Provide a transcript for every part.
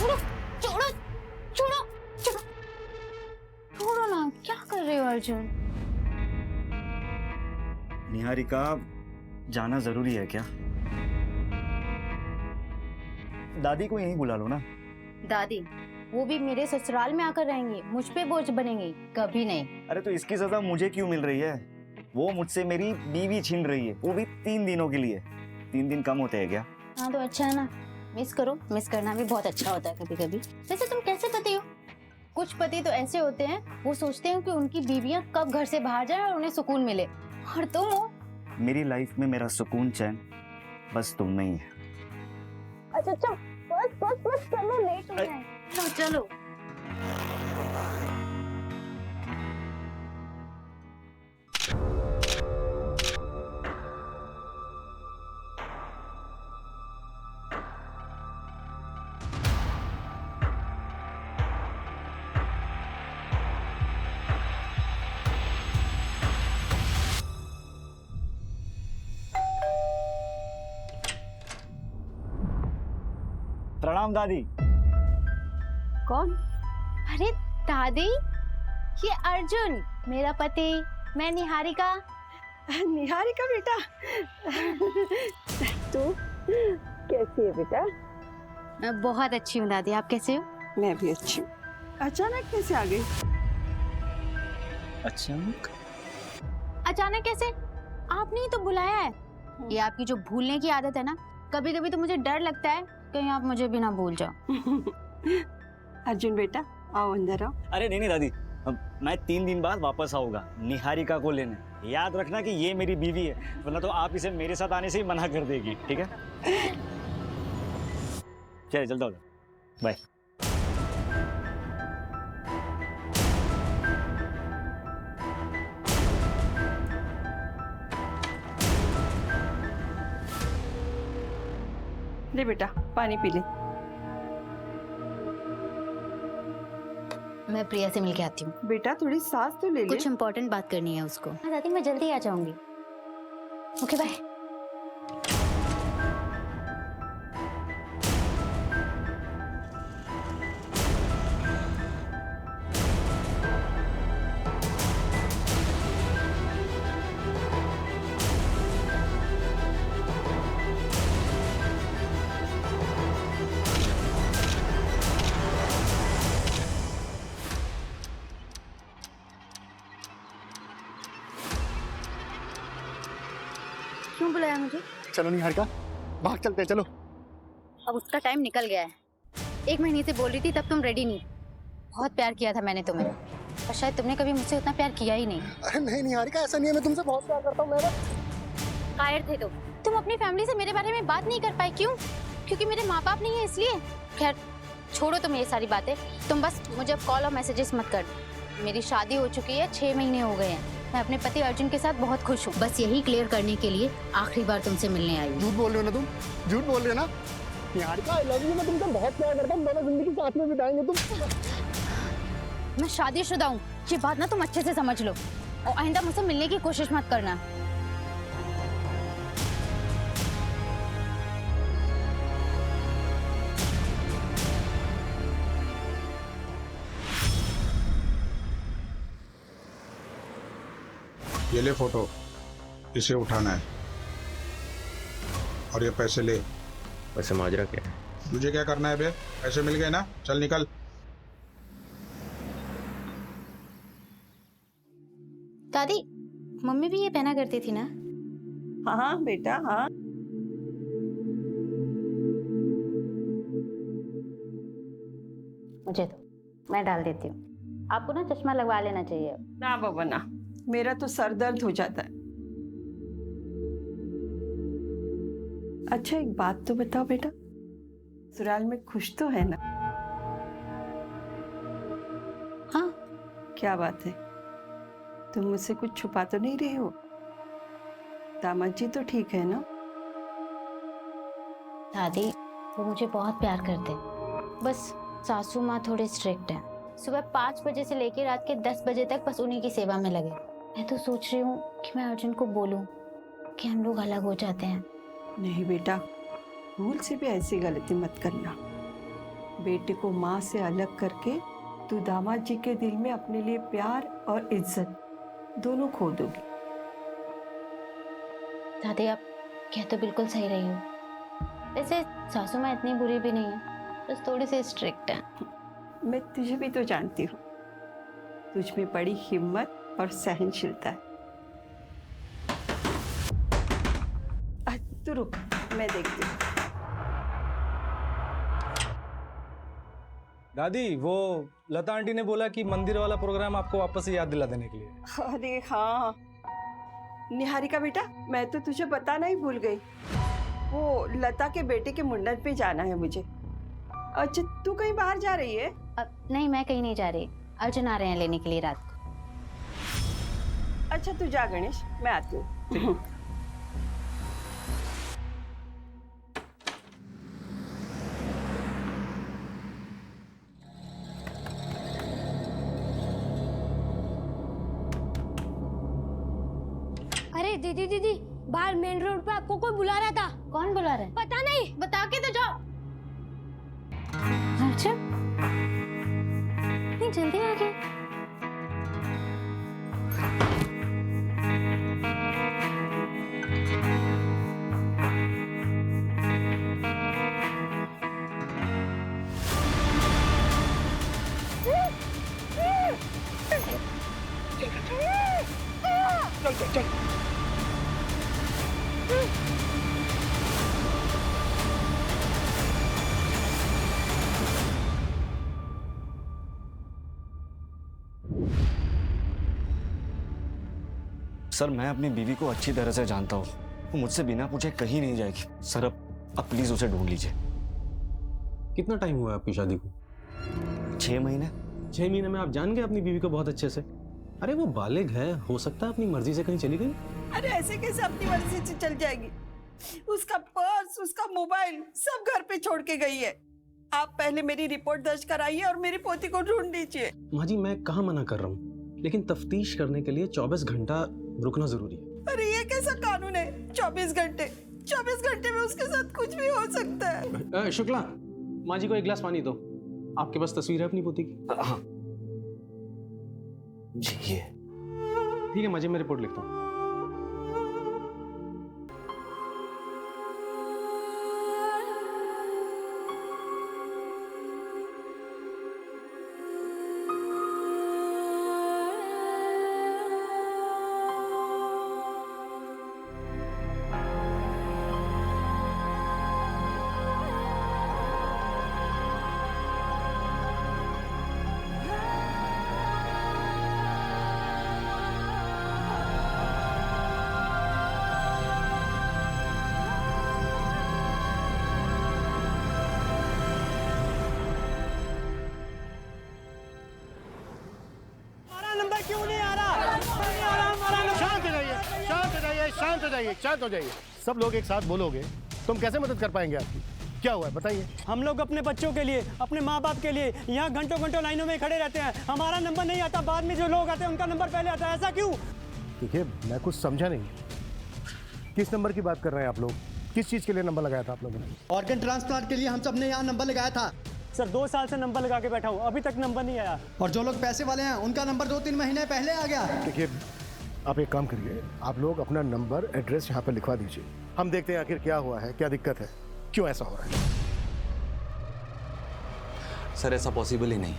छोड़ो छोड़ो छोड़ो छोड़ो छोड़ो ना, क्या कर रहे हो अर्जुन? निहारिका, जाना जरूरी है क्या? दादी को यहीं बुला लो ना। दादी वो भी मेरे ससुराल में आकर रहेंगी, मुझ पे बोझ बनेंगी? कभी नहीं। अरे तो इसकी सजा मुझे क्यों मिल रही है? वो मुझसे मेरी बीवी छीन रही है, वो भी 3 दिनों के लिए। 3 दिन कम होते हैं क्या? हाँ तो अच्छा है ना, मिस करो। मिस करना भी बहुत अच्छा होता है कभी कभी। वैसे तुम कैसे पति हो? कुछ पति तो ऐसे होते हैं, वो सोचते हैं कि उनकी बीवियां कब घर से बाहर जाए और उन्हें सुकून मिले। और तुम हो? मेरी लाइफ में मेरा सुकून चैन बस तुम में ही है। अच्छा अच्छा, बस बस बस, चलो लेट हो रहे हैं। चलो चलो। प्रणाम दादी। कौन? अरे दादी, ये अर्जुन मेरा पति, मैं निहारिका। निहारिका बेटा, तू कैसी है बेटा? मैं बहुत अच्छी हूँ दादी, आप कैसे हो? मैं भी अच्छी हूँ। अचानक कैसे आ गई? अचानक? अचानक कैसे? आपने ही तो बुलाया है। ये आपकी जो भूलने की आदत है ना, कभी कभी तो मुझे डर लगता है कहीं आप मुझे भी ना भूल जाओ। अर्जुन बेटा, आओ अंदर आओ। अरे नहीं नहीं दादी, मैं 3 दिन बाद वापस आऊंगा निहारिका को लेने। याद रखना कि ये मेरी बीवी है, वरना तो आप इसे मेरे साथ आने से ही मना कर देगी, ठीक है? चलिए चलता हूँ, बाय। ले बेटा, पानी पी ले। मैं प्रिया से मिलके आती हूँ। बेटा थोड़ी सांस तो ले ले। कुछ इम्पोर्टेंट बात करनी है उसको। हाँ दादी, मैं जल्दी आ जाऊंगी। Okay bye. क्यों बुलाया मुझे? चलो निहारिका, भाग चलते हैं, चलो। अब उसका टाइम निकल गया है। 1 महीने से बोल रही थी, तब तुम रेडी नहीं। बहुत प्यार किया था मैंने तुम्हें, और शायद तुमने कभी मुझसे उतना प्यार किया ही नहीं। अरे नहीं निहारिका, ऐसा नहीं है, मैं तुमसे बहुत प्यार करता हूँ। मैं कायर थे तुम अपनी फैमिली से मेरे बारे में बात नहीं कर पाए। क्यों? क्योंकि मेरे माँ बाप नहीं है इसलिए? खैर छोड़ो तुम ये सारी बातें। तुम बस मुझे अब कॉल और मैसेजेस मत कर। मेरी शादी हो चुकी है, 6 महीने हो गए हैं। मैं अपने पति अर्जुन के साथ बहुत खुश हूँ। बस यही क्लियर करने के लिए आखिरी बार तुमसे मिलने आई हूँ। झूठ बोल रहे हो ना तुम, झूठ बोल रहे हो ना निहारिका। आई लव यू, मैं तुमसे बहुत प्यार करता हूँ, दोनों जिंदगी साथ में बिताएंगे। तुम मैं शादीशुदा हूँ, ये बात ना तुम अच्छे से समझ लो, और आइंदा मुझसे मिलने की कोशिश मत करना। ये ले फोटो, इसे उठाना है और ये पैसे ले। वैसे माजरा क्या है? तुझे क्या करना है बे? पैसे मिल गए ना, चल निकल। दादी, मम्मी भी ये पहना करती थी ना? हाँ बेटा, हाँ। मुझे तो, मैं डाल देती हूँ। आपको ना चश्मा लगवा लेना चाहिए। ना बाबा ना, मेरा तो सर दर्द हो जाता है। अच्छा एक बात तो बताओ बेटा, ससुराल में खुश तो है ना? हाँ। क्या बात है, तुम मुझसे कुछ छुपा तो नहीं रहे हो? दामाद जी तो ठीक है ना? दादी वो मुझे बहुत प्यार करते हैं, बस सासू माँ थोड़े स्ट्रिक्ट हैं। सुबह 5 बजे से लेकर रात के 10 बजे तक बस उन्हीं की सेवा में लगे। मैं तो सोच रही हूँ कि मैं अर्जुन को बोलूँ कि हम लोग अलग हो जाते हैं। नहीं बेटा, भूल से भी ऐसी गलती मत करना। बेटे को माँ से अलग करके तू दामाद जी के दिल में अपने लिए प्यार और इज्जत दोनों खो दोगी। दादी आप कह तो बिल्कुल सही रही हो। वैसे सासू माँ इतनी बुरी भी नहीं है, बस थोड़ी सी स्ट्रिक्ट है। मैं तुझे भी तो जानती हूँ, तुझ में बड़ी हिम्मत और सहनशीलता है। तू रुक, मैं देखती हूँ। दादी, वो लता आंटी ने बोला कि मंदिर वाला प्रोग्राम आपको वापस से याद दिला देने के लिए। अरे हाँ निहारिका बेटा, मैं तो तुझे बताना ही भूल गई। वो लता के बेटे के मुंडन पे जाना है मुझे। अच्छा तू कहीं बाहर जा रही है? नहीं, मैं कहीं नहीं जा रही। अर्जुन आ रहे हैं लेने के लिए रात को। अच्छा तू जा गणेश, मैं आती हूँ। अरे दीदी दीदी, बाहर मेन रोड पे आपको कोई बुला रहा था। कौन बुला रहा है? पता नहीं, बता के तो जाओ। अर्जुन नहीं जल्दी आ गए। चल चल चल। सर मैं अपनी बीवी को अच्छी तरह से जानता हूँ, वो मुझसे बिना पूछे कहीं नहीं जाएगी। सर अब प्लीज उसे ढूंढ लीजिए। कितना टाइम हुआ है आपकी शादी को? 6 महीने। 6 महीने में आप जान गए अपनी बीवी को बहुत अच्छे से? अरे वो बालिग है, हो सकता है अपनी मर्जी से कहीं चली गई। अरे ऐसे कैसे अपनी मर्जी से चल जाएगी? उसका पर्स, उसका मोबाइल सब घर पे छोड़ के गई है। आप पहले मेरी रिपोर्ट दर्ज कराइए और मेरी पोती को ढूंढ लीजिए। माँ जी मैं कहाँ मना कर रहा हूँ, लेकिन तफ्तीश करने के लिए 24 घंटा रुकना जरूरी है। अरे ये कैसा कानून है? 24 घंटे? 24 घंटे में उसके साथ कुछ भी हो सकता है। शुक्ला, माँ जी को एक गिलास पानी दो। आपके पास तस्वीर है अपनी पोती की? हाँ जी ये। ठीक है माँ जी, मैं रिपोर्ट लिखता हूँ। शांत हो जाइए। सब लोग एक साथ बोलोगे तुम कैसे मदद कर पाएंगे आपकी? क्या हुआ है बताइए। हम लोग अपने बच्चों के लिए, अपने माँ बाप के लिए यहाँ घंटों घंटों लाइनों में खड़े रहते हैं। हमारा नंबर नहीं आता, बाद में जो लोग आते हैं उनका नंबर पहले आता है। ऐसा क्यों? देखिए मैं कुछ समझा नहीं, किस नंबर की बात कर रहे हैं आप लोग? किस चीज़ के लिए नंबर लगाया था आप लोगों ने? ऑर्गन ट्रांसप्लांट के लिए हम सब ने यहाँ नंबर लगाया था सर। 2 साल से नंबर लगा के बैठा हूँ, अभी तक नंबर नहीं आया। और जो लोग पैसे वाले हैं उनका नंबर 2-3 महीने पहले आ गया। देखिए आप एक काम करिए, आप लोग अपना नंबर एड्रेस यहाँ पे लिखवा दीजिए। हम देखते हैं आखिर क्या हुआ है, क्या दिक्कत है, क्यों ऐसा हो रहा है। सर ऐसा पॉसिबल ही नहीं।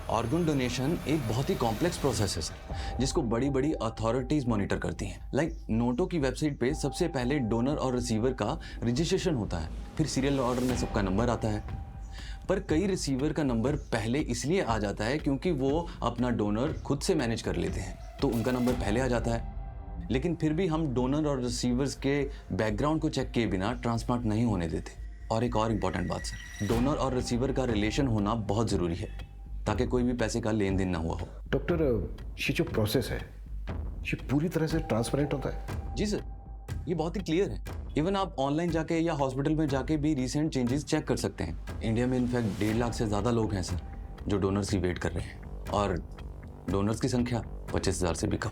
ऑर्गन डोनेशन एक बहुत ही कॉम्प्लेक्स प्रोसेस है सर, जिसको बड़ी बड़ी अथॉरिटीज मॉनिटर करती हैं। लाइक नोटो की वेबसाइट पे सबसे पहले डोनर और रिसीवर का रजिस्ट्रेशन होता है, फिर सीरियल ऑर्डर में सबका नंबर आता है। पर कई रिसीवर का नंबर पहले इसलिए आ जाता है क्योंकि वो अपना डोनर खुद से मैनेज कर लेते हैं, तो उनका नंबर पहले आ जाता है। लेकिन फिर भी हम डोनर और रिसीवर्स के बैकग्राउंड को चेक किए बिना ट्रांसप्लांट नहीं होने देते। और एक और इम्पॉर्टेंट बात सर, डोनर और रिसीवर का रिलेशन होना बहुत ज़रूरी है, ताकि कोई भी पैसे का लेन देन ना हुआ हो। डॉक्टर ये जो प्रोसेस है ये पूरी तरह से ट्रांसपेरेंट होता है? जी सर, ये बहुत ही क्लियर है। इवन आप ऑनलाइन जाके या हॉस्पिटल में जाके भी रिसेंट चेंजेस चेक कर सकते हैं। इंडिया में इनफैक्ट 1.5 लाख से ज़्यादा लोग हैं सर जो डोनर्स की वेट कर रहे हैं, और डोनर्स की संख्या 25,000 से भी कम।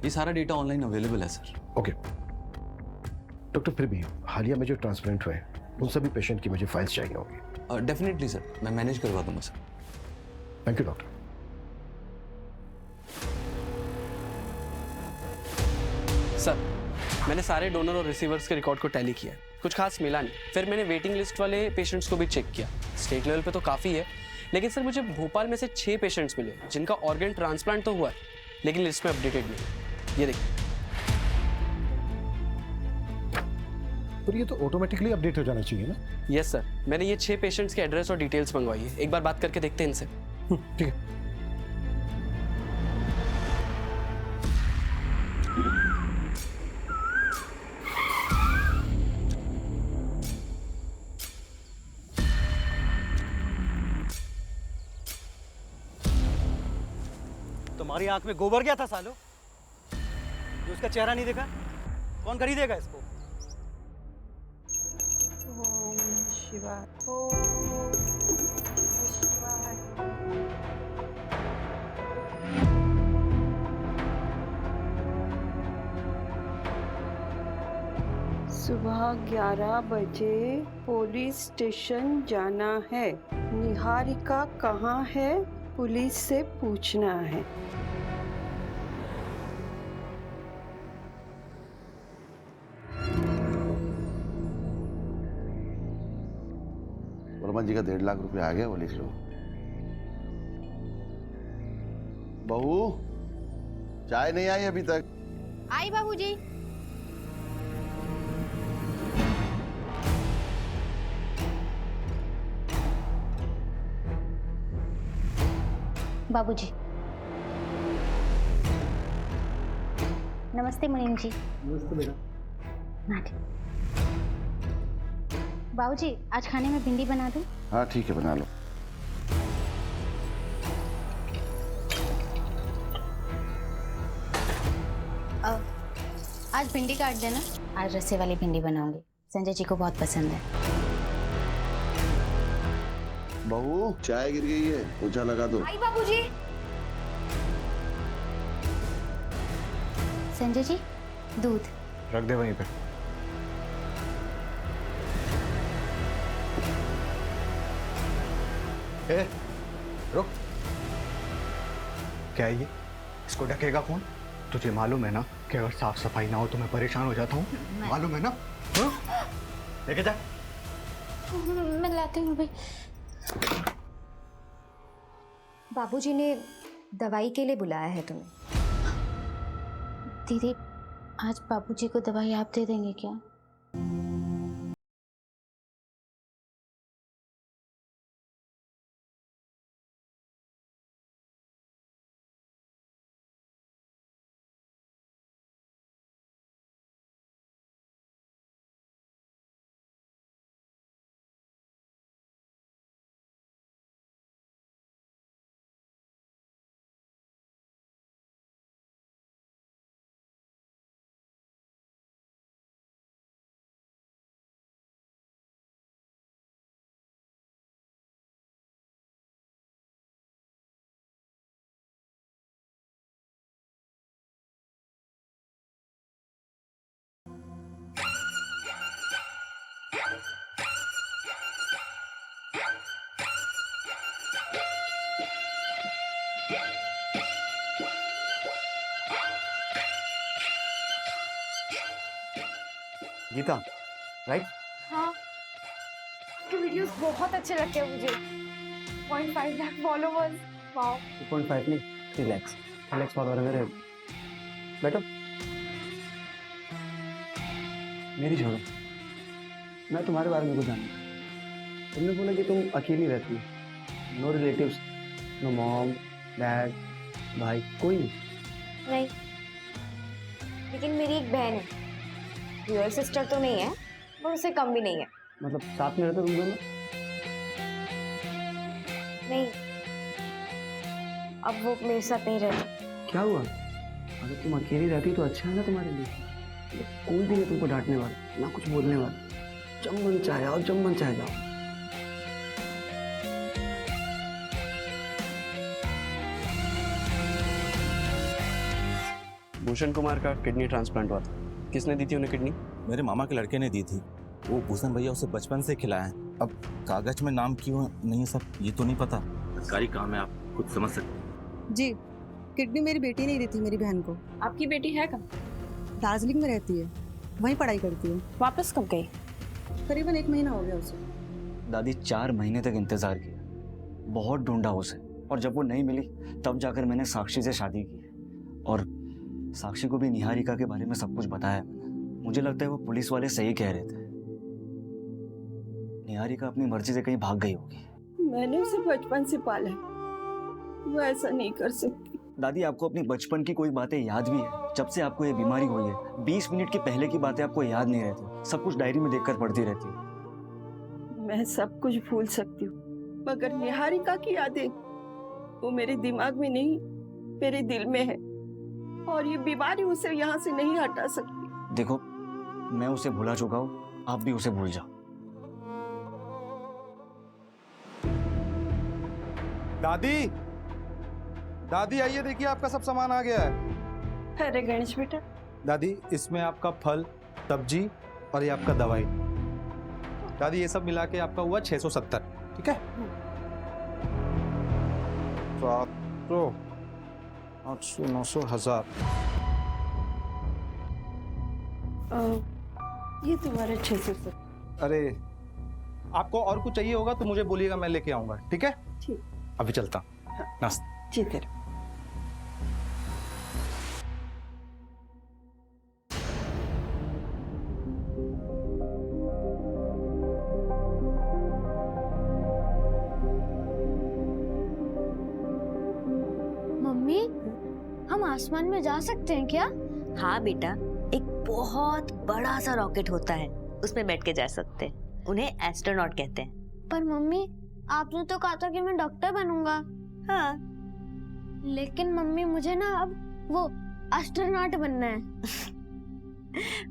ये सारा डेटा ऑनलाइन अवेलेबल है सर। ओके डॉक्टर, फिर भी हालिया में जो ट्रांसप्लांट हुए उन सभी पेशेंट की मुझे फाइल्स चाहिए होंगी। डेफिनेटली सर, मैं मैनेज करवा दूंगा sir. Thank you doctor. Sir, मैंने सारे डोनर और रिसीवर्स के रिकॉर्ड को टैली किया है, कुछ खास मिला नहीं। फिर मैंने वेटिंग लिस्ट वाले पेशेंट्स को भी चेक किया। स्टेट लेवल पे तो काफ़ी है, लेकिन सर मुझे भोपाल में से 6 पेशेंट्स मिले जिनका ऑर्गन ट्रांसप्लांट तो हुआ है, लेकिन लिस्ट में अपडेटेड नहीं। ये देखिए। पर ये तो ऑटोमेटिकली अपडेट हो जाना चाहिए ना? यस सर, मैंने ये 6 पेशेंट्स के एड्रेस और डिटेल्स मंगवाई है। एक बार बात करके देखते हैं इनसे। ठीक है। तुम्हारी आंख में गोबर गया था सालो, जो उसका चेहरा नहीं देखा? कौन खरीदेगा इसको? ओम शिवाय, ओम शिवाय। सुबह 11 बजे पुलिस स्टेशन जाना है। निहारिका कहाँ है? पुलिस से पूछना है। वर्मा जी का 1.5 लाख रुपए आ गया, वो लिख लो। बहू, चाय नहीं आई अभी तक? आई बाबूजी। बाबूजी। नमस्ते मुनीम जी। नमस्ते बेटा। बाबूजी, आज खाने में भिंडी बना दूं? हाँ ठीक है, बना लो। आज भिंडी काट देना। आज रस्से वाली भिंडी बनाऊंगी, संजय जी को बहुत पसंद है। बहू, चाय गिर गई है, पोछा लगा दो। आई बाबूजी। संजय जी, दूध रख दे वहीं पे। ए, रुक। क्या है ये? इसको ढकेगा कौन? तुझे मालूम है ना कि अगर साफ सफाई ना हो तो मैं परेशान हो जाता हूँ, मालूम है ना? लेके जा। मैं लाती हूँ भाई। बाबूजी ने दवाई के लिए बुलाया है तुम्हें। दीदी, आज बाबूजी को दवाई आप दे देंगे क्या? गीता, राइट? हाँ, आपके वीडियोस बहुत अच्छे लगते हैं मुझे। 0.5 लाख फॉलोवर्स, वाओ। 2.5 नहीं, 3 लाख फॉलोअर है मेरे। बैठो। मेरी छोड़ो, मैं तुम्हारे बारे में कुछ जानता। तुमने बोला कि तुम अकेली रहती हो, no relatives, no mom, dad, भाई, कोई नहीं। लेकिन मेरी एक बहन है, रियल सिस्टर तो नहीं है पर उससे कम भी नहीं है। मतलब साथ में रहते तुम दोनों? नहीं, अब वो मेरे साथ नहीं रहती। क्या हुआ? अगर तुम अकेली रहती तो अच्छा है ना तुम्हारे लिए। कोई भी नहीं तुमको डांटने वाला, ना कुछ बोलने वाला। जब मन चाहे आओ, जब मन चाहे जाओ। भूषण कुमार का किडनी ट्रांसप्लांट हुआ था। किसने दी थी उन्हें किडनी? मेरे मामा के लड़के ने दी थी। वो भूषण भैया उसे बचपन से खिलाए हैं। अब कागज में नाम क्यों नहीं है सब ये तो नहीं पता। सरकारी काम है, आप खुद समझ सकते हैं। जी, किडनी मेरी बेटी नहीं देती मेरी बहन को। आपकी बेटी है कहाँ? दार्जिलिंग में रहती है, वहीं पढ़ाई करती है। वापस कब गई? करीबन 1 महीना हो गया उसे। दादी 4 महीने तक इंतजार किया, बहुत ढूंढा उसे, और जब वो नहीं मिली तब जाकर मैंने साक्षी से शादी की। और साक्षी को भी निहारिका के बारे में सब कुछ बताया मैंने। मुझे लगता है वो पुलिस वाले सही कह रहे थे, निहारिका अपनी मर्जी से कहीं भाग गई होगी। मैंने उसे बचपन से पाला है, वो ऐसा नहीं कर सकती। दादी आपको अपनी बचपन की कोई बातें याद भी है? जब से आपको ये बीमारी हुई है 20 मिनट के पहले की बातें आपको याद नहीं रहती, सब कुछ डायरी में देखकर पढ़ती रहती है। मैं सब कुछ भूल सकती हूँ, मगर निहारिका की यादें वो मेरे दिमाग में नहीं, मेरे दिल में है, और ये बीमारी उसे यहाँ से नहीं हटा सकती। देखो, मैं उसे भुला चुका हूँ, आप भी उसे भूल जाओ। दादी, दादी आइए, देखिए आपका सब सामान आ गया है। अरे गणेश बेटा। दादी, इसमें आपका फल, सब्जी और ये आपका दवाई। दादी, ये सब मिला के आपका हुआ 670, ठीक है? 700, 800, 900, 1000। ये तुम्हारे 670। अरे, आपको और कुछ चाहिए होगा तो मुझे बोलिएगा, मैं लेके आऊंगा, ठीक है? ठीक। अभी चलता हूँ। नाश्ता। जी तेरा। मम्मी, हम आसमान में जा सकते हैं क्या? हाँ बेटा, एक बहुत बड़ा सा रॉकेट होता है, उसमें बैठ के जा सकते हैं। उन्हें एस्ट्रोनॉट कहते हैं। पर मम्मी, आपने तो कहा था कि मैं डॉक्टर बनूंगा। हाँ, लेकिन मम्मी मुझे ना अब वो एस्ट्रोनॉट बनना है।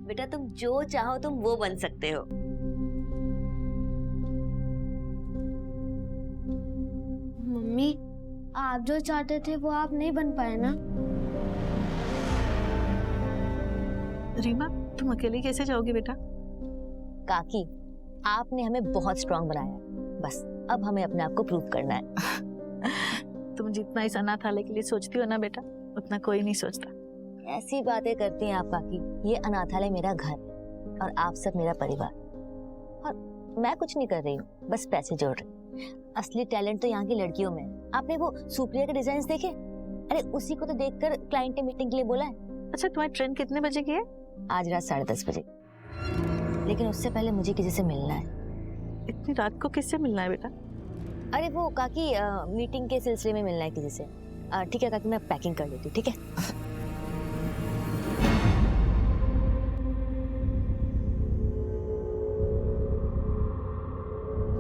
बेटा, तुम जो चाहो तुम वो बन सकते हो। मम्मी, आप जो चाहते थे वो आप नहीं बन पाए ना? रीमा, तुम अकेले कैसे जाओगे बेटा? काकी, आपने हमें बहुत स्ट्रांग बनाया, बस अब हमें अपने आप को प्रूव करना है। तुम जितना इस अनाथालय के लिए सोचती हो ना बेटा, उतना कोई नहीं सोचता। ऐसी बातें करती हैं आप काकी। ये अनाथालय मेरा घर और आप सब मेरा परिवार, और मैं कुछ नहीं कर रही हूँ, बस पैसे जोड़ रही हूँ। असली टैलेंट तो यहाँ की लड़कियों में है। आपने वो सुप्रिया के डिजाइन देखे? अरे उसी को तो देखकर क्लाइंट ने मीटिंग के लिए बोला है। अच्छा, तुम्हारी ट्रेन कितने बजे की है? आज रात 10:30 बजे, लेकिन उससे पहले मुझे किसी से मिलना है। इतनी रात को किससे मिलना है बेटा? अरे वो काकी, मीटिंग के सिलसिले में मिलना है किसी से। ठीक है काकी, मैं पैकिंग कर लेती हूँ, ठीक है?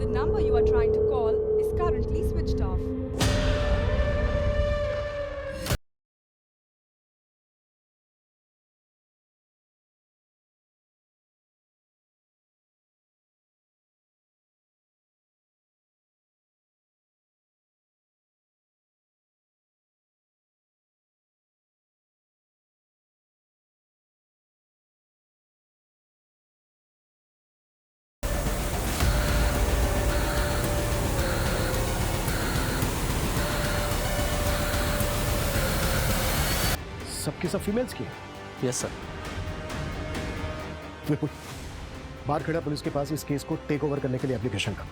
The number you are trying to call is currently switched off. सबकी सब फीमेल्स की? Yes sir. बिल्कुल। बाहर खड़ा पुलिस के पास इस केस को टेक ओवर करने के लिए एप्लीकेशन का।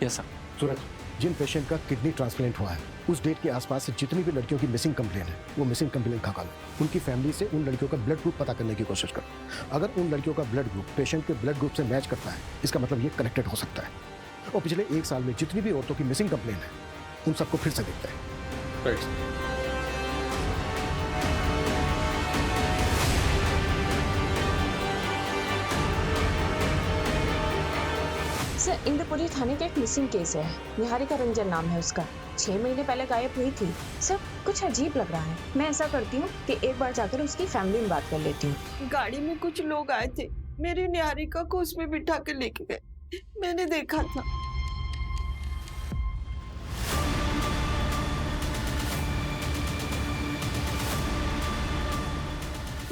Yes sir. सूरज, जिन पेशेंट का किडनी ट्रांसप्लांट हुआ है उस डेट के आसपास से जितनी भी लड़कियों की मिसिंग कंप्लेन है वो मिसिंग कंप्लेन खा लो। उनकी फैमिली से उन लड़कियों का ब्लड ग्रुप पता करने की कोशिश करो। अगर उन लड़कियों का ब्लड ग्रुप पेशेंट के ब्लड ग्रुप से मैच करता है, इसका मतलब ये कनेक्टेड हो सकता है। और पिछले 1 साल में जितनी भी औरतों की मिसिंग कंप्लेन है उन सबको फिर से देखते हैं। सर, इंद्रपुरी थाने का एक मिसिंग केस है। निहारिका रंजन नाम है उसका। 6 महीने पहले गायब हुई थी। सर, कुछ अजीब लग रहा है। मैं ऐसा करती हूँ कि एक बार जाकर उसकी फैमिली में बात कर लेती हूँ। गाड़ी में कुछ लोग आए थे, मेरी निहारिका को उसमें बिठा के लेके गए, मैंने देखा था।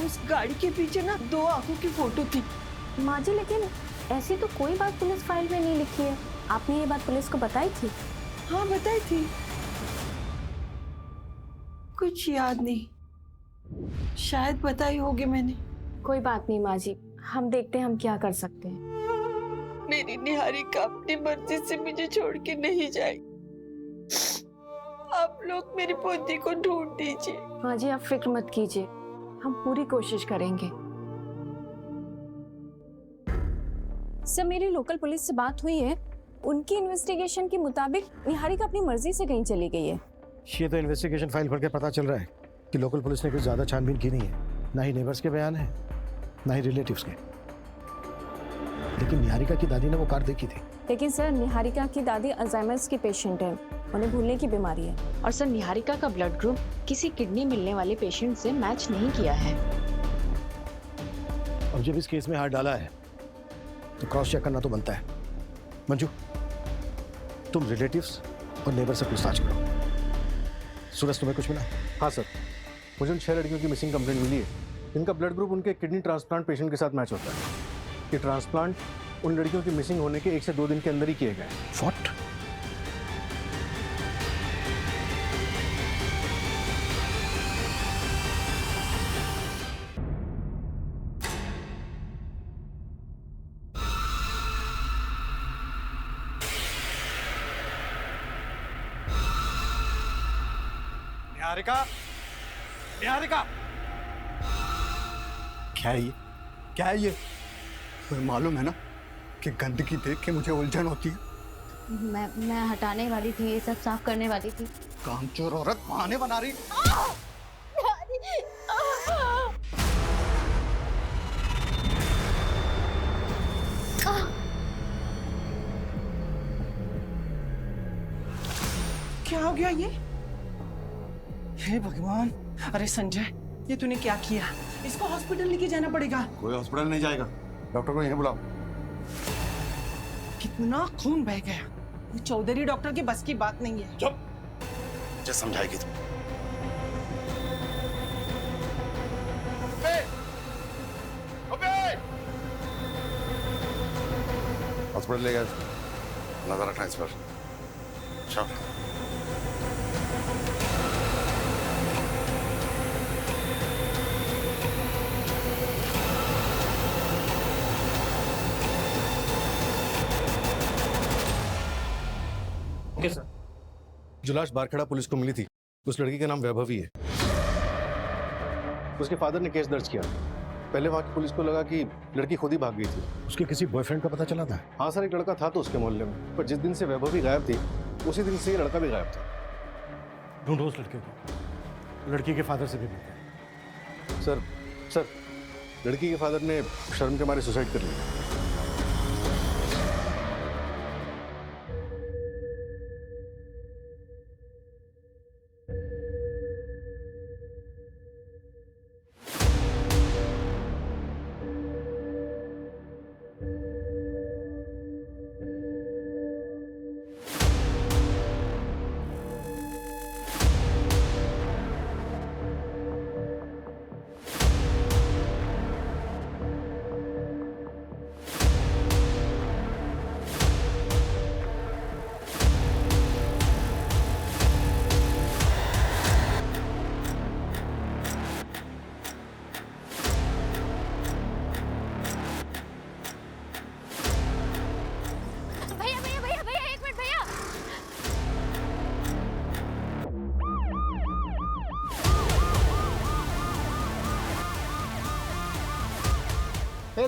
उस गाड़ी के पीछे ना 2 आंखों की फोटो थी। माँ जी, लेकिन ऐसी तो कोई बात पुलिस फाइल में नहीं लिखी है। आपने ये बात पुलिस को बताई थी? हाँ बताई थी, कुछ याद नहीं, शायद बताई होगी मैंने। कोई बात नहीं माँ जी, हम देखते हैं हम क्या कर सकते हैं। मेरी निहारिका अपनी मर्जी से मुझे छोड़ के नहीं जाएगी। आप लोग मेरी पोती को ढूंढ दीजिए। माँ जी आप फिक्र मत कीजिए, हम पूरी कोशिश करेंगे। सर मेरी लोकल पुलिस से बात हुई है, उनकी इन्वेस्टिगेशन के मुताबिक निहारिका अपनी मर्जी से कहीं चली गई है। ये तो इन्वेस्टिगेशन फाइल पढ़ के पता चल रहा है कि लोकल पुलिस ने कुछ ज़्यादा छानबीन की नहीं है, ना ही नेबर्स के बयान है ना ही रिलेटिव्स के। लेकिन निहारिका की दादी ने वो कार देखी थी। लेकिन सर निहारिका की दादी अल्जाइमर्स की पेशेंट है, उन्हें भूलने की बीमारी है। और सर निहारिका का ब्लड ग्रुप किसी किडनी मिलने वाले पेशेंट से मैच नहीं किया है। अब जब इस केस में हाथ डाला है तो क्रॉस चेक करना तो बनता है। मंजू तुम रिलेटिव्स और नेबर से पूछताछ करो। सूरज तुम्हें कुछ मिला? हाँ सर, मुझे उन 6 लड़कियों की मिसिंग कंप्लेंट मिली है। इनका ब्लड ग्रुप उनके किडनी ट्रांसप्लांट पेशेंट के साथ मैच होता है। ये ट्रांसप्लांट उन लड़कियों की मिसिंग होने के 1 से 2 दिन के अंदर ही किए गए। व्हाट? निहारिका, निहारिका, क्या है ये? क्या है ये? तुम्हें मालूम है ना कि गंदगी देख के मुझे उलझन होती है। मैं हटाने वाली थी, ये सब साफ करने वाली थी। कामचोर औरत बहाने बना रही। क्या हो गया ये? हे भगवान, अरे संजय ये तूने क्या किया? इसको हॉस्पिटल लेके जाना पड़ेगा। कोई हॉस्पिटल नहीं जाएगा, डॉक्टर को यहीं बुलाओ। कितना खून बह गया, ये चौधरी डॉक्टर की बस की बात नहीं है। चुप, मुझे समझाएगी तुम। हॉस्पिटल ले गए, नजर रखना इस पर। चल। Okay sir. जो लाश बारखेड़ा पुलिस को मिली थी उस लड़की का नाम वैभवी है। उसके फादर ने केस दर्ज किया। पहले वहाँ की पुलिस को लगा कि लड़की खुद ही भाग गई थी। उसके किसी बॉयफ्रेंड का पता चला था? हाँ सर, एक लड़का था तो उसके मोहल्ले में, पर जिस दिन से वैभवी गायब थी उसी दिन से ये लड़का भी गायब था। ढूंढो उस लड़के को, लड़की के फादर से भी मिलते हैं। सर लड़की के फादर ने शर्म के मारे सुसाइड कर लिया।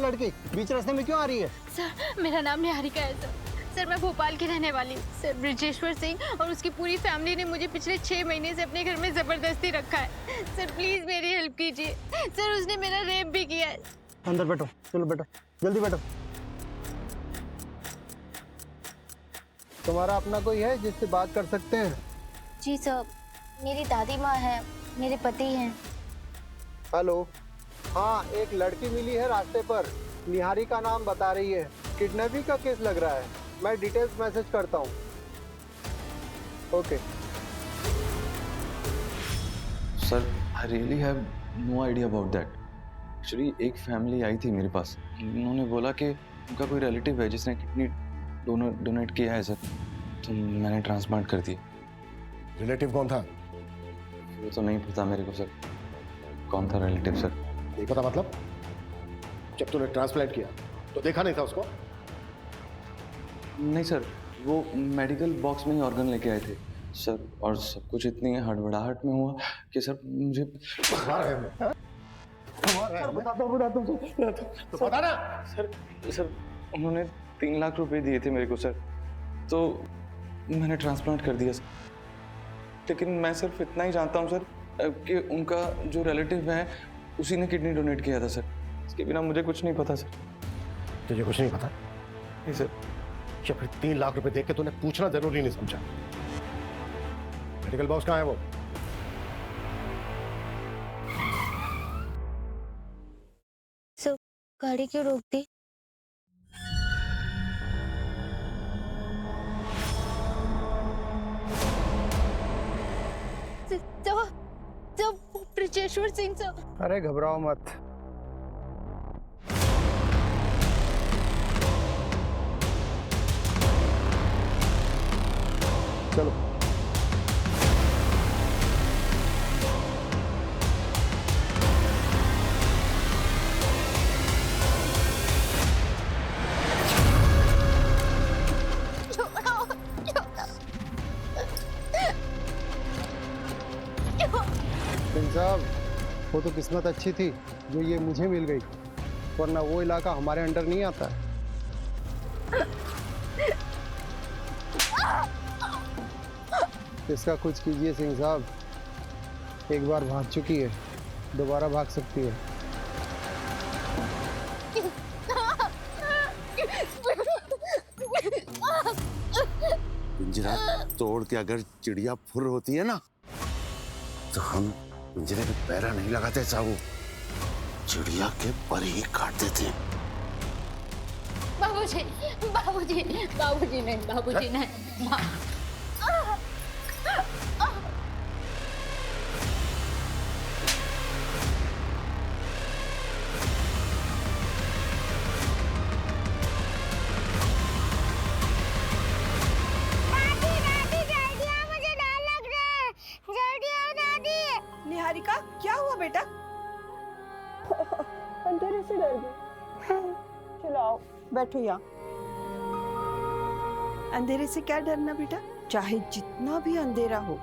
लड़की बीच रास्ते में क्यों आ रही है? सर मेरा नाम निहारिका है सर, मैं भोपाल की रहने वाली हूँ। सर ब्रिजेश्वर सिंह और उसकी पूरी फैमिली ने मुझे पिछले 6 महीने से अपने घर में जबरदस्ती रखा है। सर प्लीज मेरी हेल्प कीजिए। सर उसने मेरा रेप भी किया है। अंदर बैठो, चलो बैठो, जल्दी बैठो। तुम्हारा अपना कोई है जिससे बात कर सकते हैं? जी सर, मेरी दादी माँ है, मेरे पति हैं। हेलो, हाँ एक लड़की मिली है रास्ते पर, निहारिका नाम बता रही है। किडनैपिंग का केस लग रहा है, मैं डिटेल्स मैसेज करता हूँ। Okay sir, I really have no idea about that. Actually एक फैमिली आई थी मेरे पास, उन्होंने बोला कि उनका कोई रिलेटिव है जिसने किडनी डोनेट किया है सर, तो मैंने ट्रांसप्लांट कर दिया। रिलेटिव कौन था? वो तो नहीं पता मेरे को सर, कौन था रिलेटिव सर। नहीं पता मतलब? जब तूने ट्रांसप्लांट किया तो देखा नहीं था उसको? नहीं सर, वो मेडिकल बॉक्स में ही ऑर्गन लेके आए थे सर, और सब कुछ इतनी हड़बड़ाहट में हुआ कि सर मुझे बता ना। सर उन्होंने 3 लाख रुपए दिए थे मेरे को सर, तो मैंने ट्रांसप्लांट कर दिया सर। लेकिन मैं सिर्फ इतना ही जानता हूँ सर कि उनका जो रिलेटिव है उसी ने किडनी डोनेट किया था सर, इसके बिना मुझे कुछ नहीं पता सर। तुझे कुछ नहीं पता? नहीं सर। या फिर 3 लाख रुपए देख के तूने पूछना जरूरी नहीं समझा? मेडिकल बॉक्स कहाँ है वो? सर गाड़ी क्यों रोक दी? ब्रजेश्वर सिंह सर। अरे घबराओ मत। चलो साहब, वो तो किस्मत अच्छी थी जो ये मुझे मिल गई, वरना वो इलाका हमारे अंडर नहीं आता। इसका कुछ कीजिए सिंह साहब, एक बार भाग चुकी है, दोबारा भाग सकती है। पिंजरा तोड़ के अगर चिड़िया फुर होती है ना, तो हम पिंजरे में पैरा नहीं लगाते साहू, चिड़िया के पर ही काट देते। बाबूजी, बाबूजी, बाबूजी नहीं, बाबूजी नहीं। निहारिका, क्या हुआ बेटा? अंधेरे से डर गई। चलो आओ, बैठो यहाँ। अंधेरे से क्या डरना बेटा, चाहे जितना भी अंधेरा हो,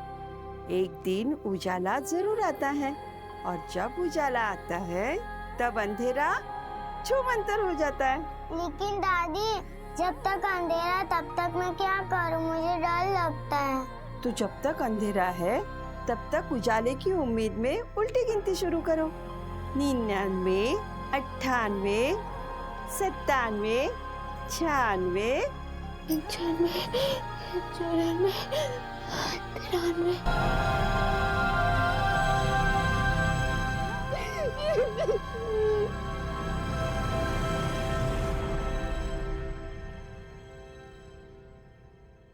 एक दिन उजाला जरूर आता है, और जब उजाला आता है तब अंधेरा छूमंतर हो जाता है। लेकिन दादी, जब तक अंधेरा तब तक मैं क्या करूं, मुझे डर लगता है। तो जब तक अंधेरा है तब तक उजाले की उम्मीद में उल्टी गिनती शुरू करो। 99, 98, 97, 96, 95, 94, 93।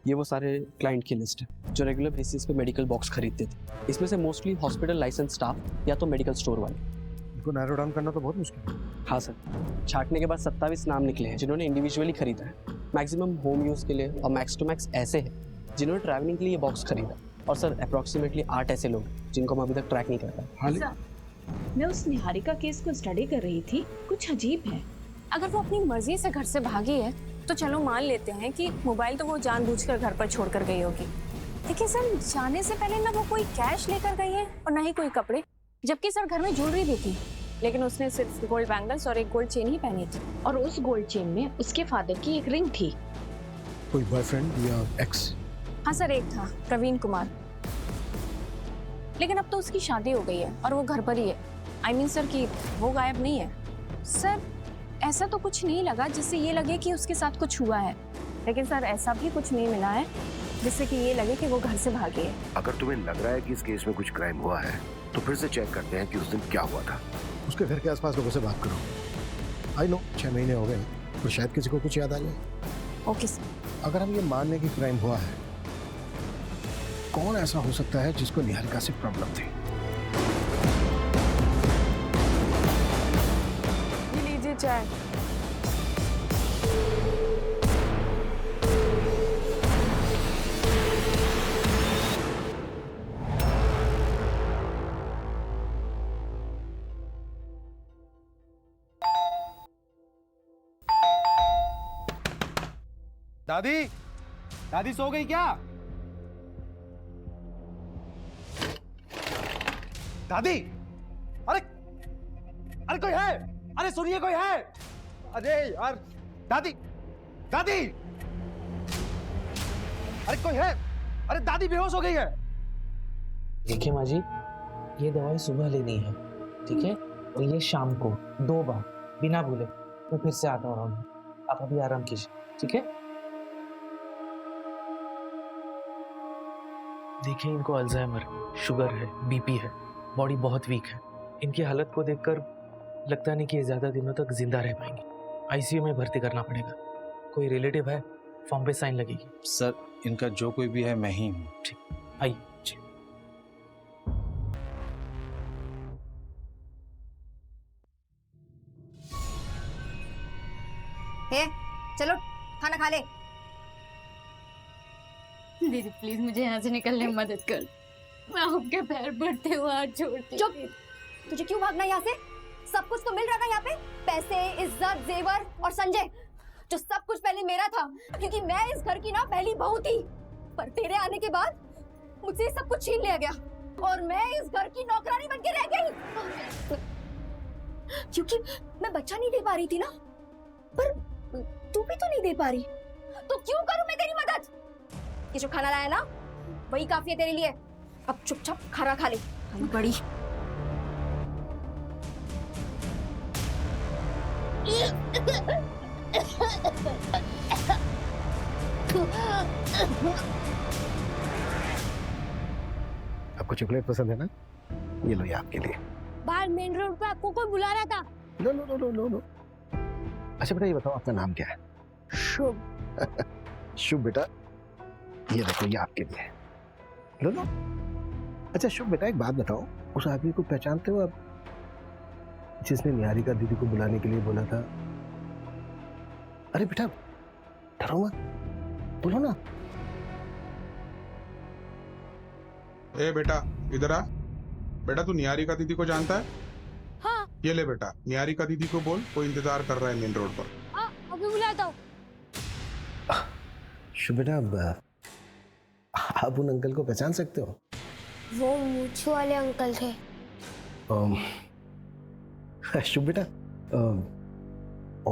ये वो सारे क्लाइंट की लिस्ट है जो रेगुलर बेसिस पे मेडिकल बॉक्स खरीदते थे। इसमें से मोस्टली हॉस्पिटल लाइसेंस स्टाफ या तो मेडिकल स्टोर वाले। इनको नैरो डाउन करना तो बहुत मुश्किल है। हाँ सर, छाटने के बाद 27 नाम निकले हैं जिन्होंने इंडिविजुअली खरीदा है। मैक्सिमम होम यूज़ के लिए और मैक्स टू मैक्स ऐसे हैं जिन्होंने ट्रैवलिंग के लिए ये बॉक्स खरीदा। और सर अप्रॉक्सीमेटली 8 ऐसे लोग जिनको मैं अभी तक ट्रैक नहीं कर पाया। मैं उस निहारिका केस को स्टडी कर रही थी, कुछ अजीब है। अगर वो अपनी मर्जी से घर से भागी है तो चलो मान लेते हैं कि मोबाइल तो वो जानबूझकर घर पर छोड़कर गई होगी, लेकिन सर जाने से पहले ना वो कोई कैश लेकर गई है और ना ही कोई कपड़े, जबकि सर घर में ज्वेलरी भी थी, लेकिन उसने सिर्फ गोल्ड बैंगल्स और एक गोल्ड चेन ही पहनी थी। और उस गोल्ड चेन में उसके फादर की एक रिंग थी। कोई बॉयफ्रेंड या एक्स? हाँ सर, एक था प्रवीण कुमार, लेकिन अब तो उसकी शादी हो गई है और वो घर पर ही है। आई मीन सर कि वो गायब नहीं है। सर ऐसा तो कुछ नहीं लगा जिससे ये लगे कि उसके साथ कुछ हुआ है, लेकिन सर ऐसा भी कुछ नहीं मिला है जिससे कि ये लगे कि वो घर से भागी है। अगर तुम्हें लग रहा है कि इस केस में कुछ क्राइम हुआ है, तो फिर से चेक करते हैं कि उस दिन क्या हुआ था। उसके घर के आसपास लोगों से बात करो। आई नो 6 महीने हो गए, पर शायद किसी को कुछ याद आ जाए। Okay sir. अगर हम ये मान लें कि क्राइम हुआ है, कौन ऐसा हो सकता है जिसको निहारिका से प्रॉब्लम थी? लीजिए चाय। दादी, दादी सो गई क्या? दादी, अरे अरे कोई है? अरे सुनिए, कोई है? अरे यार, दादी, दादी, अरे कोई है? अरे दादी बेहोश हो गई है। देखिए माँ जी, ये दवाई सुबह लेनी है, ठीक है? और ये शाम को 2 बार, बिना भूले। मैं फिर से आता हूँ, आप अभी आराम कीजिए, ठीक है? देखिए, इनको अल्जाइमर, शुगर है, बीपी है, बॉडी बहुत वीक है। इनकी हालत को देखकर लगता नहीं कि ये ज्यादा दिनों तक जिंदा रह पाएंगे। आईसीयू में भर्ती करना पड़ेगा। कोई रिलेटिव है? फॉर्म पे साइन लगेगी। सर, इनका जो कोई भी है मैं ही हूँ। ठीक, आइए। हे, चलो खाना खा ले। दीदी प्लीज मुझे यहाँ से निकलने में मदद कर। मैं आपके पैर पड़ते हुए हाथ छोड़ती। चुप! तुझे क्यों भागना यहाँ से? सब कुछ तो मिल रहा था यहाँ पे, पैसे, इज्जत, जेवर और संजय, जो सब कुछ पहले मेरा था, क्योंकि मैं इस घर की ना पहली बहू थी। पर तेरे आने के बाद मुझसे सब कुछ छीन लिया गया और मैं इस घर की नौकरानी बनके रह गई। क्योंकि मैं बच्चा नहीं दे पा रही थी ना, पर तू भी तो नहीं दे पा रही, तो क्यों करूं मैं तेरी मदद? ये जो खाना लाया ना, वही काफी है तेरे लिए। अब चुपचाप खाना खा ले, बड़ी। आपको चॉकलेट पसंद है ना? ये लो, ये आपके लिए। बाहर मेन रोड पे आपको कोई बुला रहा था। No no no no no no. अच्छा बेटा, ये बताओ आपका नाम क्या है? शुभ। शुभ बेटा, ये देखो, ये आपके लिए। लो लो। अच्छा शुभ बेटा, एक बात बताओ, उस आदमी को पहचानते हो आप, जिसने निहारिका दीदी को बुलाने के लिए बोला था? अरे बेटा, डरो मत, बोलो ना। ए बेटा, इधर आ। बेटा, तू निहारिका दीदी को जानता है? हाँ। ये ले बेटा, निहारिका दीदी को बोल, कोई इंतजार कर रहा है मेन रोड पर। हाँ, अभी बुलाता हूँ। शुभ बेटा, आप उन अंकल को पहचान सकते हो? वो मूंछ वाले अंकल थे। शुभ बेटा,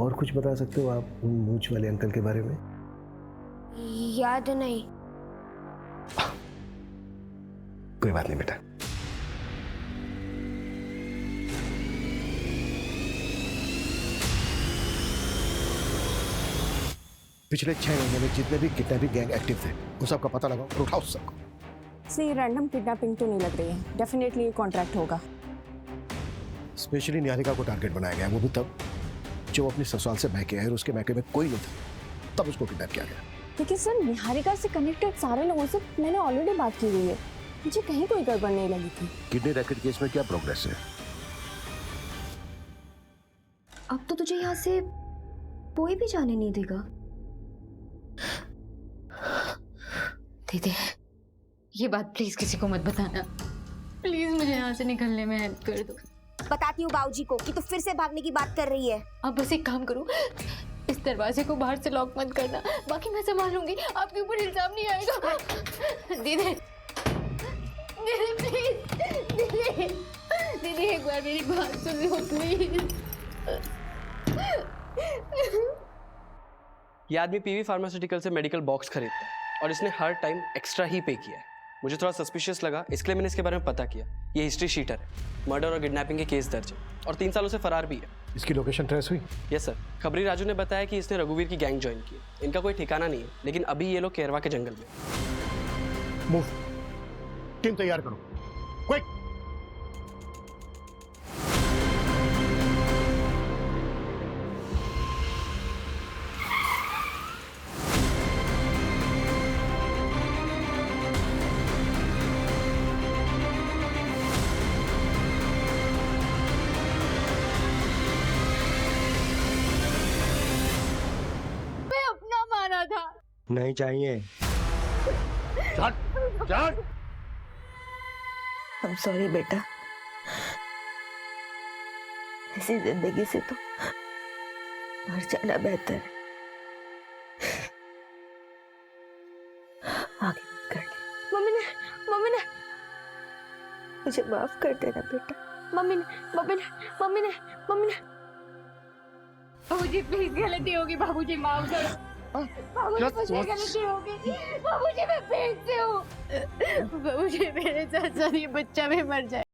और कुछ बता सकते हो आप उन मूंछ वाले अंकल के बारे में? याद नहीं। कोई बात नहीं बेटा। पिछले 6 महीने में जितने भी किडनैपिंग गैंग एक्टिव थे, उन सबका पता लगाओ और उठाओ सबको। सर, ये रैंडम किडनैपिंग तो नहीं लग रही है। डेफिनेटली ये कॉन्ट्रैक्ट होगा। स्पेशली निहारिका को टारगेट बनाया गया, वो भी तब जो अपनी ससुराल से मैके आए और उसके मैके में कोई नहीं था, तब उसको किडनैप किया गया। देखिए सर, निहारिका से कनेक्टेड सारे लोगों से मैंने ऑलरेडी बात की हुई है। मुझे कहीं कोई गड़बड़ नहीं लगी थी। किडनी रैकेट केस में क्या प्रोग्रेस है? अब तो तुझे यहाँ से कोई भी जाने नहीं देगा। दीदी, ये बात प्लीज किसी को मत बताना। प्लीज मुझे यहाँ से निकलने में हेल्प कर दो। बताती हूँ बाबूजी को कि तू फिर से भागने की बात कर रही है। अब बस एक काम करो, इस दरवाजे को बाहर से लॉक मत करना, बाकी मैं संभालूंगी। आपके ऊपर इल्जाम नहीं आएगा। दीदी, दीदी प्लीज, दीदी, दीदी एक बार मेरी बात सुन लो प्लीज। ये आदमी पीवी फार्मास्यूटिकल से मेडिकल बॉक्स खरीदता है और इसने हर टाइम एक्स्ट्रा ही पे किया है। मुझे थोड़ा सस्पिशियस लगा, इसलिए मैंने इसके बारे में पता किया। ये हिस्ट्री शीटर है, मर्डर और किडनैपिंग के केस दर्ज है और 3 सालों से फरार भी है। इसकी लोकेशन ट्रेस हुई? Yes sir. खबरी राजू ने बताया कि इसने रघुवीर की गैंग ज्वाइन की है। इनका कोई ठिकाना नहीं है, लेकिन अभी ये लोग केरवा के जंगल में। मूव, टीम तैयार करो, क्विक। नहीं चाहिए। I'm sorry बेटा, ऐसी जिंदगी से तो मर जाना बेहतर है। आगे कर ले। मम्मी ने मुझे माफ कर देना बेटा। मम्मी ने बाबूजी प्लीज गलती होगी, बाबूजी माफ करो। बाबूजी मुझे गलती होगी, बाबूजी मैं पेट से हूँ। बाबूजी मेरे साथ साथ ये बच्चा भी मर जाए।